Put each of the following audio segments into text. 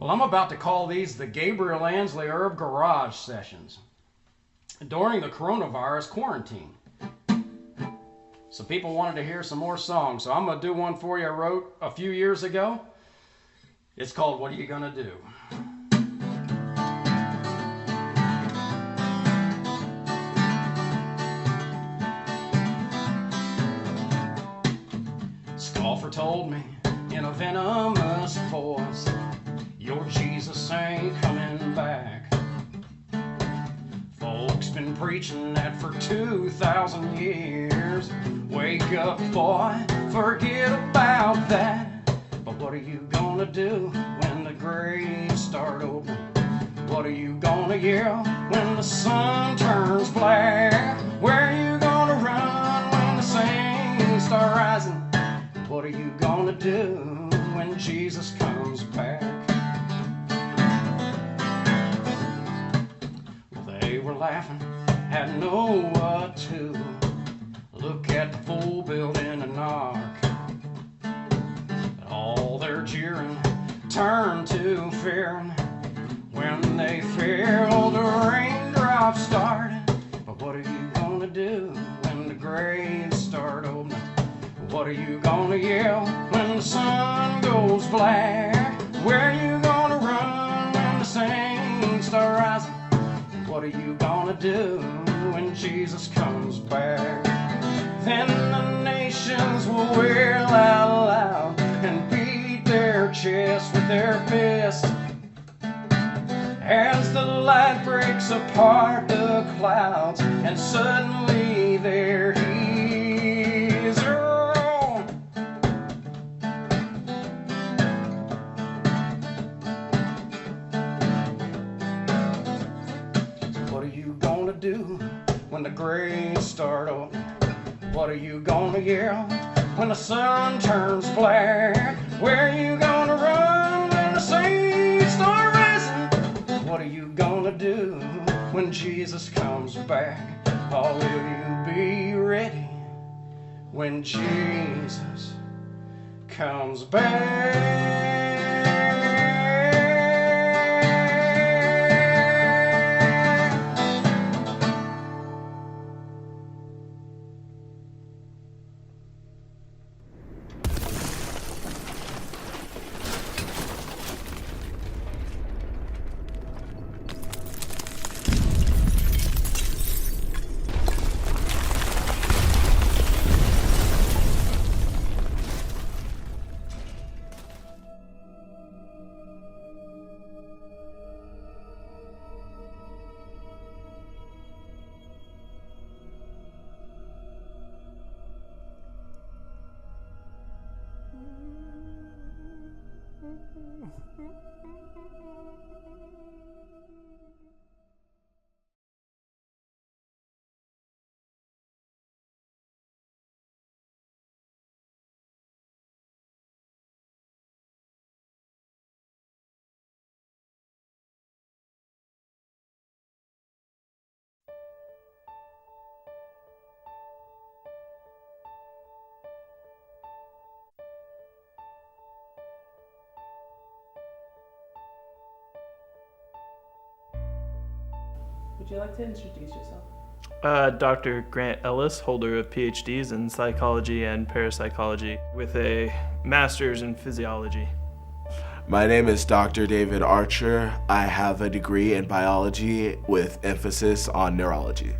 Well, I'm about to call these the Gabriel Ansley Herb Garage Sessions during the coronavirus quarantine. So people wanted to hear some more songs, so I'm going to do one for you I wrote a few years ago. It's called What Are You Gonna Do? Scoffer told me in a venomous voice, your Jesus ain't coming back. Folks been preaching that for 2,000 years. Wake up, boy, forget about that. But what are you gonna do when the graves start open? What are you gonna yell when the sun turns black? Where are you gonna run when the saints start rising? What are you gonna do when Jesus comes back? Well, they were laughing, hadn't know what to. Look at the full building and knock. All their jeering turned to fear. When they feel the raindrops start. But what are you gonna do when the graves start opening? What are you gonna yell when the sun goes black? Where are you gonna run when the saints start rising? What are you gonna do when Jesus comes back? Then the nations will wail out loud and beat their chests with their fists. As the light breaks apart the clouds and suddenly there he is. What are you gonna do when the graves start opening? What are you gonna yell when the sun turns black? Where are you gonna run when the saints start rising? What are you gonna do when Jesus comes back? Oh, will you be ready when Jesus comes back? Would you like to introduce yourself? Dr. Grant Ellis, holder of PhDs in psychology and parapsychology, with a master's in physiology. My name is Dr. David Archer. I have a degree in biology with emphasis on neurology.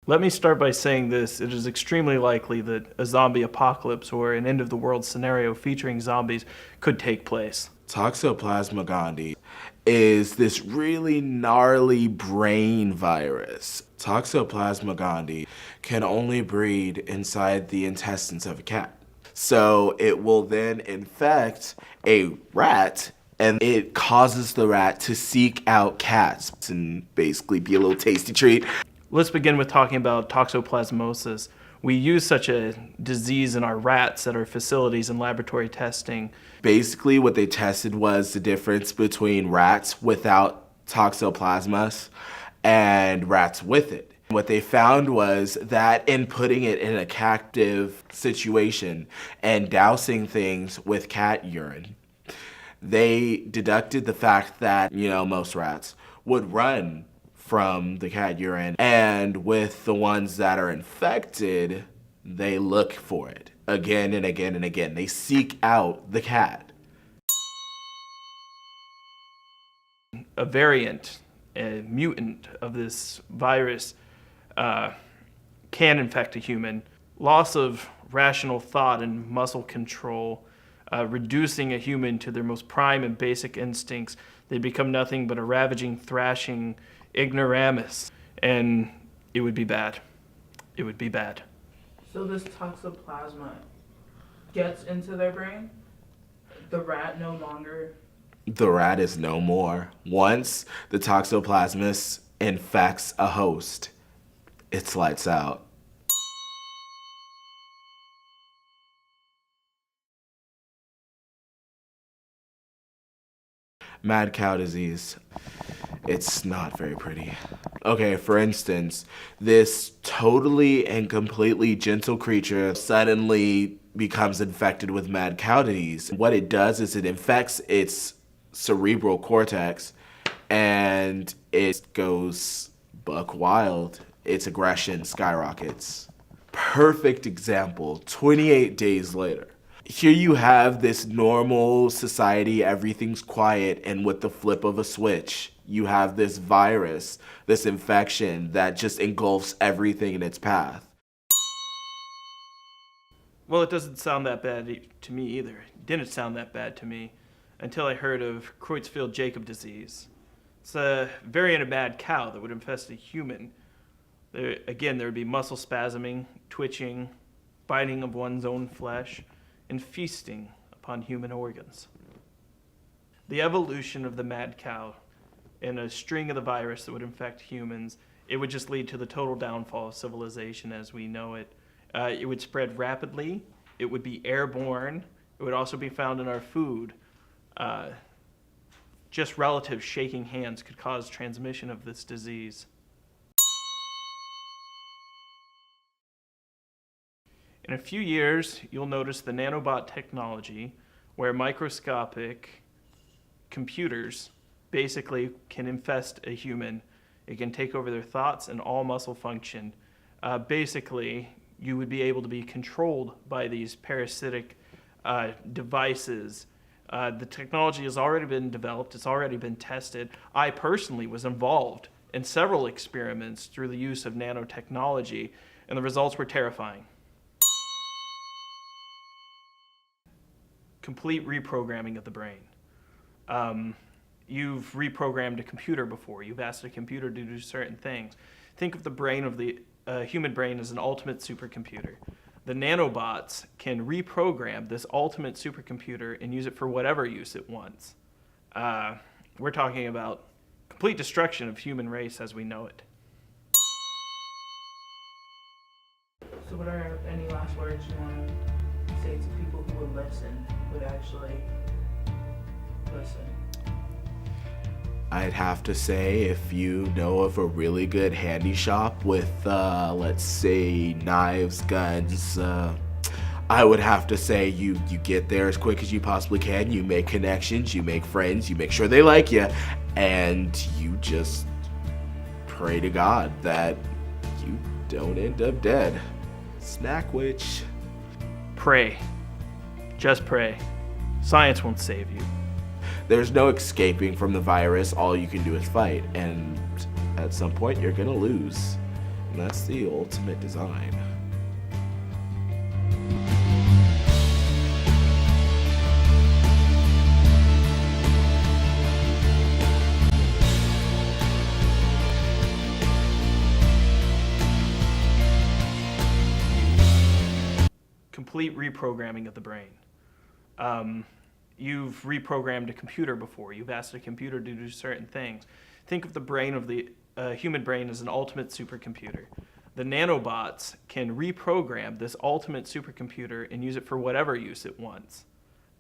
Let me start by saying this. It is extremely likely that a zombie apocalypse or an end-of-the-world scenario featuring zombies could take place. Toxoplasma gondii is this really gnarly brain virus. Toxoplasma gondii can only breed inside the intestines of a cat. So it will then infect a rat, and it causes the rat to seek out cats and basically be a little tasty treat. Let's begin with talking about toxoplasmosis. We use such a disease in our rats at our facilities and laboratory testing. Basically, what they tested was the difference between rats without toxoplasmas and rats with it. What they found was that in putting it in a captive situation and dousing things with cat urine, they deducted the fact that, most rats would run from the cat urine, and with the ones that are infected, they look for it again and again and again. They seek out the cat. A variant, a mutant of this virus can infect a human. Loss of rational thought and muscle control, reducing a human to their most prime and basic instincts. They become nothing but a ravaging, thrashing ignoramus, and it would be bad. It would be bad. So this toxoplasma gets into their brain? The rat no longer... The rat is no more. Once the toxoplasmus infects a host, it's lights out. Mad cow disease. It's not very pretty. Okay, for instance, this totally and completely gentle creature suddenly becomes infected with mad cow disease. What it does is it infects its cerebral cortex and it goes buck wild. Its aggression skyrockets. Perfect example, 28 days later. Here you have this normal society, everything's quiet, and with the flip of a switch, you have this virus, this infection that just engulfs everything in its path. Well, it doesn't sound that bad to me either. It didn't sound that bad to me until I heard of Creutzfeldt-Jakob disease. It's a variant of mad cow that would infest a human. There would be muscle spasming, twitching, biting of one's own flesh, and feasting upon human organs. The evolution of the mad cow and a string of the virus that would infect humans, it would just lead to the total downfall of civilization as we know it. It would spread rapidly. It would be airborne. It would also be found in our food. Just relatives shaking hands could cause transmission of this disease. In a few years, you'll notice the nanobot technology where microscopic computers basically can infest a human. It can take over their thoughts and all muscle function. Basically, you would be able to be controlled by these parasitic devices. The technology has already been developed. It's already been tested. I personally was involved in several experiments through the use of nanotechnology, and the results were terrifying. Complete reprogramming of the brain. You've reprogrammed a computer before. You've asked a computer to do certain things. Think of the brain of the human brain as an ultimate supercomputer. The nanobots can reprogram this ultimate supercomputer and use it for whatever use it wants. We're talking about complete destruction of human race as we know it. So what are any last words you want to say to people who would listen, would actually listen? I'd have to say, if you know of a really good handy shop with, let's say, knives, guns, I would have to say you get there as quick as you possibly can, you make connections, you make friends, you make sure they like you, and you just pray to God that you don't end up dead. Snack witch. Pray. Just pray. Science won't save you. There's no escaping from the virus. All you can do is fight, and at some point you're gonna lose. And that's the ultimate design. Complete reprogramming of the brain. You've reprogrammed a computer before. You've asked a computer to do certain things. Think of the brain of the human brain as an ultimate supercomputer. The nanobots can reprogram this ultimate supercomputer and use it for whatever use it wants.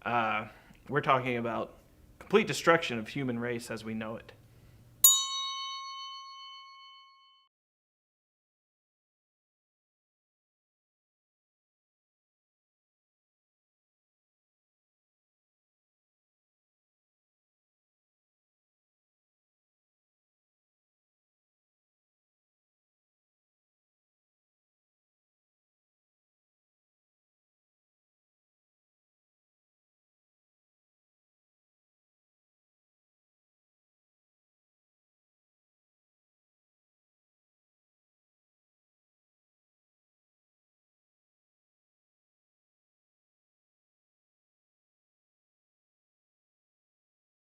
We're talking about complete destruction of human race as we know it.